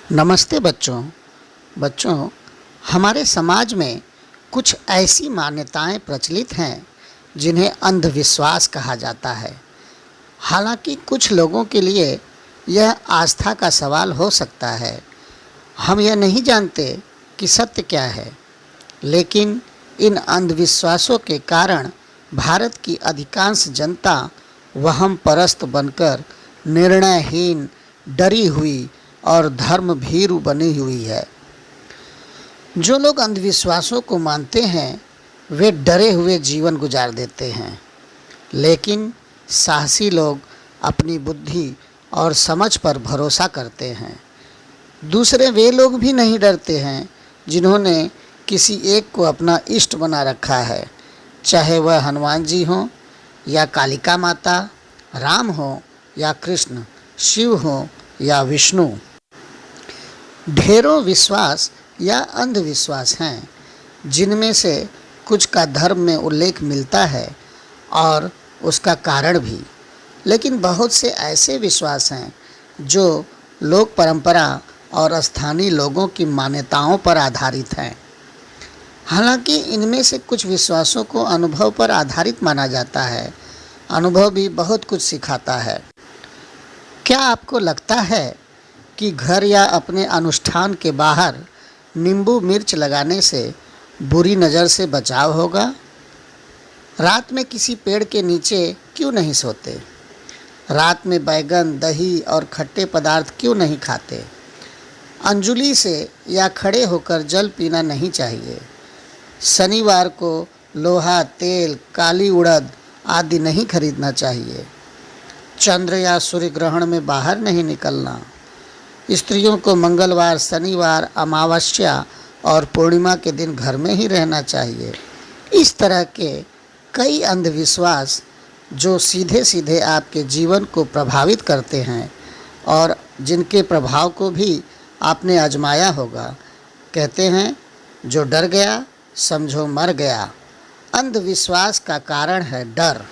नमस्ते बच्चों। बच्चों, हमारे समाज में कुछ ऐसी मान्यताएं प्रचलित हैं जिन्हें अंधविश्वास कहा जाता है। हालांकि कुछ लोगों के लिए यह आस्था का सवाल हो सकता है। हम यह नहीं जानते कि सत्य क्या है, लेकिन इन अंधविश्वासों के कारण भारत की अधिकांश जनता वहम परस्त बनकर निर्णयहीन, डरी हुई और धर्म भीरु बनी हुई है। जो लोग अंधविश्वासों को मानते हैं वे डरे हुए जीवन गुजार देते हैं, लेकिन साहसी लोग अपनी बुद्धि और समझ पर भरोसा करते हैं। दूसरे वे लोग भी नहीं डरते हैं जिन्होंने किसी एक को अपना इष्ट बना रखा है, चाहे वह हनुमान जी हों या कालिका माता, राम हो या कृष्ण, शिव हो या विष्णु। ढेरों विश्वास या अंधविश्वास हैं, जिनमें से कुछ का धर्म में उल्लेख मिलता है और उसका कारण भी, लेकिन बहुत से ऐसे विश्वास हैं जो लोक परंपरा और स्थानीय लोगों की मान्यताओं पर आधारित हैं। हालांकि इनमें से कुछ विश्वासों को अनुभव पर आधारित माना जाता है। अनुभव भी बहुत कुछ सिखाता है। क्या आपको लगता है कि घर या अपने अनुष्ठान के बाहर नींबू मिर्च लगाने से बुरी नज़र से बचाव होगा? रात में किसी पेड़ के नीचे क्यों नहीं सोते? रात में बैगन, दही और खट्टे पदार्थ क्यों नहीं खाते? अंजुली से या खड़े होकर जल पीना नहीं चाहिए। शनिवार को लोहा, तेल, काली उड़द आदि नहीं खरीदना चाहिए। चंद्र या सूर्य ग्रहण में बाहर नहीं निकलना। स्त्रियों को मंगलवार, शनिवार, अमावस्या और पूर्णिमा के दिन घर में ही रहना चाहिए। इस तरह के कई अंधविश्वास जो सीधे सीधे आपके जीवन को प्रभावित करते हैं और जिनके प्रभाव को भी आपने आजमाया होगा। कहते हैं, जो डर गया समझो मर गया। अंधविश्वास का कारण है डर।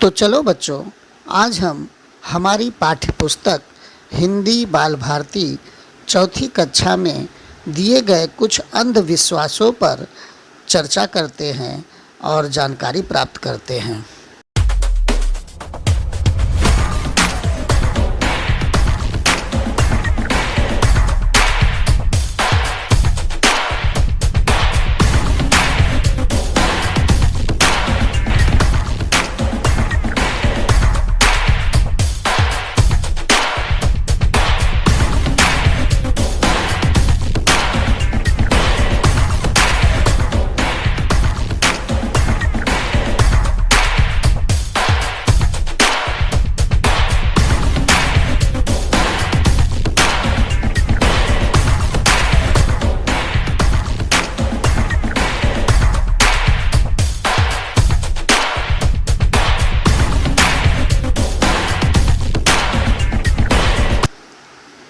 तो चलो बच्चों, आज हम हमारी पाठ्य पुस्तक हिंदी बाल भारती चौथी कक्षा में दिए गए कुछ अंधविश्वासों पर चर्चा करते हैं और जानकारी प्राप्त करते हैं।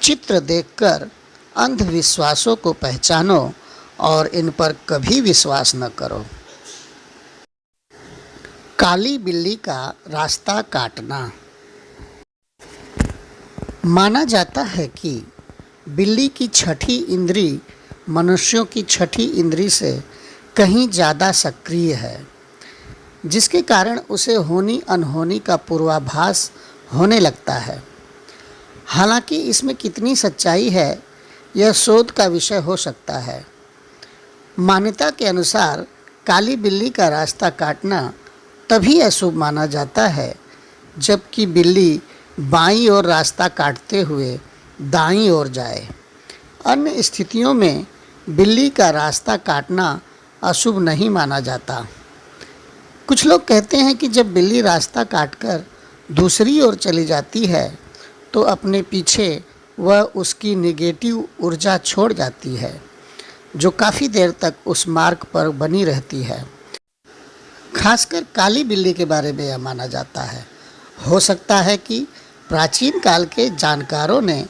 चित्र देखकर अंधविश्वासों को पहचानो और इन पर कभी विश्वास न करो। काली बिल्ली का रास्ता काटना। माना जाता है कि बिल्ली की छठी इंद्री मनुष्यों की छठी इंद्री से कहीं ज़्यादा सक्रिय है, जिसके कारण उसे होनी अनहोनी का पूर्वाभास होने लगता है। हालांकि इसमें कितनी सच्चाई है यह शोध का विषय हो सकता है। मान्यता के अनुसार काली बिल्ली का रास्ता काटना तभी अशुभ माना जाता है जबकि बिल्ली बाईं ओर रास्ता काटते हुए दाईं ओर जाए। अन्य स्थितियों में बिल्ली का रास्ता काटना अशुभ नहीं माना जाता। कुछ लोग कहते हैं कि जब बिल्ली रास्ता काटकर दूसरी ओर चली जाती है तो अपने पीछे वह उसकी नेगेटिव ऊर्जा छोड़ जाती है, जो काफ़ी देर तक उस मार्ग पर बनी रहती है। खासकर काली बिल्ली के बारे में यह माना जाता है। हो सकता है कि प्राचीन काल के जानकारों ने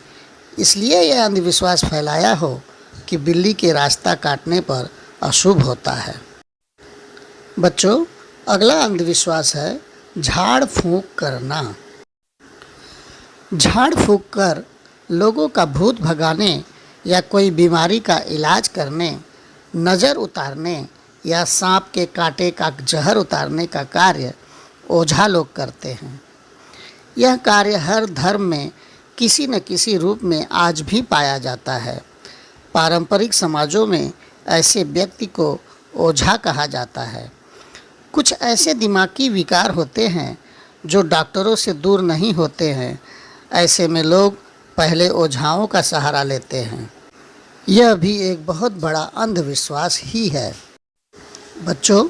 इसलिए यह अंधविश्वास फैलाया हो कि बिल्ली के रास्ता काटने पर अशुभ होता है। बच्चों, अगला अंधविश्वास है झाड़ फूंक करना। झाड़ फूंक कर लोगों का भूत भगाने या कोई बीमारी का इलाज करने, नज़र उतारने या सांप के कांटे का जहर उतारने का कार्य ओझा लोग करते हैं। यह कार्य हर धर्म में किसी न किसी रूप में आज भी पाया जाता है। पारंपरिक समाजों में ऐसे व्यक्ति को ओझा कहा जाता है। कुछ ऐसे दिमागी विकार होते हैं जो डॉक्टरों से दूर नहीं होते हैं। ऐसे में लोग पहले ओझाओं का सहारा लेते हैं। यह भी एक बहुत बड़ा अंधविश्वास ही है। बच्चों,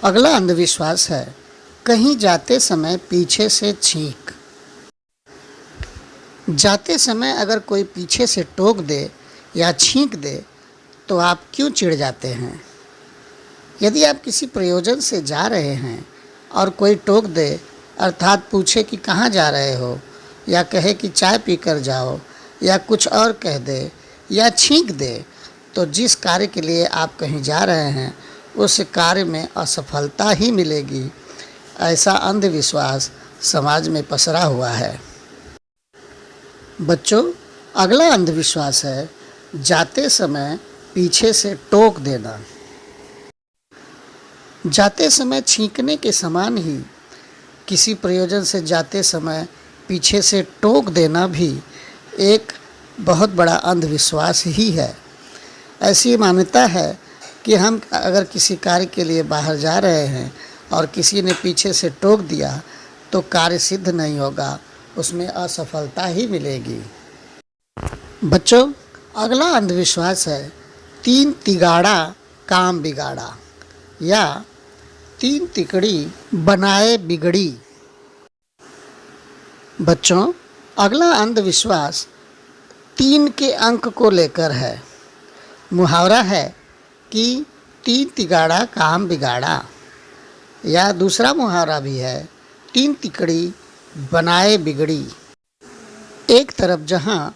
अगला अंधविश्वास है कहीं जाते समय पीछे से छींक। जाते समय अगर कोई पीछे से टोक दे या छींक दे तो आप क्यों चिढ़ जाते हैं? यदि आप किसी प्रयोजन से जा रहे हैं और कोई टोक दे, अर्थात पूछे कि कहाँ जा रहे हो, या कहे कि चाय पीकर जाओ, या कुछ और कह दे या छींक दे, तो जिस कार्य के लिए आप कहीं जा रहे हैं उस कार्य में असफलता ही मिलेगी। ऐसा अंधविश्वास समाज में पसरा हुआ है। बच्चों, अगला अंधविश्वास है जाते समय पीछे से टोक देना। जाते समय छींकने के समान ही किसी प्रयोजन से जाते समय पीछे से टोक देना भी एक बहुत बड़ा अंधविश्वास ही है। ऐसी मान्यता है कि हम अगर किसी कार्य के लिए बाहर जा रहे हैं और किसी ने पीछे से टोक दिया तो कार्य सिद्ध नहीं होगा, उसमें असफलता ही मिलेगी। बच्चों, अगला अंधविश्वास है तीन तिगाड़ा काम बिगाड़ा या तीन तिकड़ी बनाए बिगड़ी। बच्चों, अगला अंधविश्वास 3 के अंक को लेकर है। मुहावरा है कि 3 तिगाड़ा काम बिगाड़ा, या दूसरा मुहावरा भी है 3 तिकड़ी बनाए बिगड़ी। एक तरफ जहाँ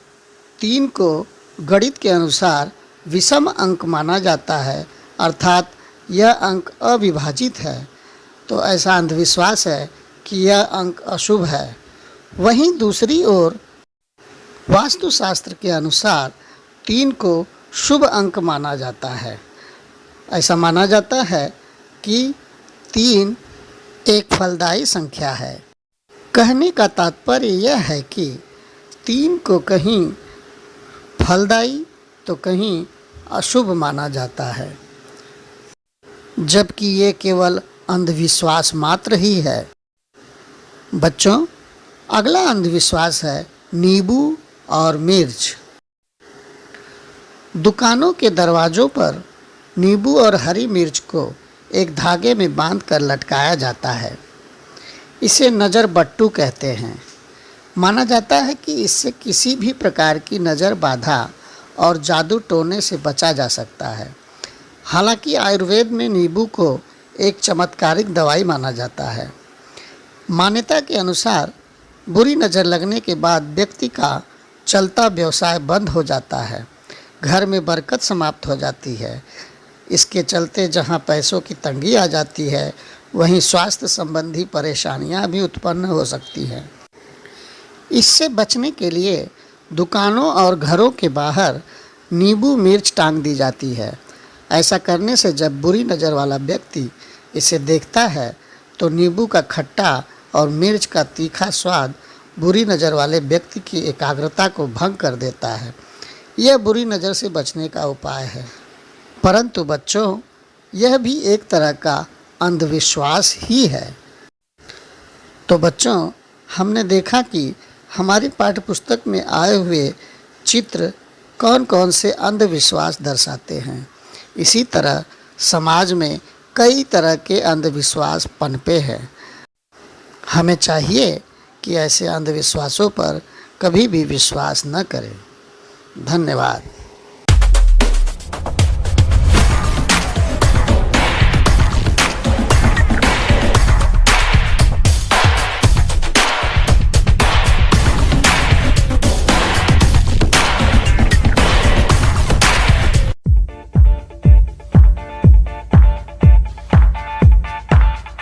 3 को गणित के अनुसार विषम अंक माना जाता है, अर्थात यह अंक अविभाजित है, तो ऐसा अंधविश्वास है कि यह अंक अशुभ है। वहीं दूसरी ओर वास्तुशास्त्र के अनुसार 3 को शुभ अंक माना जाता है। ऐसा माना जाता है कि 3 एक फलदायी संख्या है। कहने का तात्पर्य यह है कि 3 को कहीं फलदायी तो कहीं अशुभ माना जाता है, जबकि ये केवल अंधविश्वास मात्र ही है। बच्चों, अगला अंधविश्वास है नींबू और मिर्च। दुकानों के दरवाज़ों पर नींबू और हरी मिर्च को एक धागे में बांधकर लटकाया जाता है। इसे नज़र बट्टू कहते हैं। माना जाता है कि इससे किसी भी प्रकार की नज़र बाधा और जादू टोने से बचा जा सकता है। हालांकि आयुर्वेद में नींबू को एक चमत्कारिक दवाई माना जाता है। मान्यता के अनुसार बुरी नज़र लगने के बाद व्यक्ति का चलता व्यवसाय बंद हो जाता है, घर में बरकत समाप्त हो जाती है। इसके चलते जहां पैसों की तंगी आ जाती है, वहीं स्वास्थ्य संबंधी परेशानियां भी उत्पन्न हो सकती हैं। इससे बचने के लिए दुकानों और घरों के बाहर नींबू मिर्च टांग दी जाती है। ऐसा करने से जब बुरी नज़र वाला व्यक्ति इसे देखता है तो नींबू का खट्टा और मिर्च का तीखा स्वाद बुरी नज़र वाले व्यक्ति की एकाग्रता को भंग कर देता है। यह बुरी नज़र से बचने का उपाय है। परंतु बच्चों, यह भी एक तरह का अंधविश्वास ही है। तो बच्चों, हमने देखा कि हमारी पाठ्यपुस्तक में आए हुए चित्र कौन कौन से अंधविश्वास दर्शाते हैं। इसी तरह समाज में कई तरह के अंधविश्वास पनपे हैं। हमें चाहिए कि ऐसे अंधविश्वासों पर कभी भी विश्वास न करें। धन्यवाद।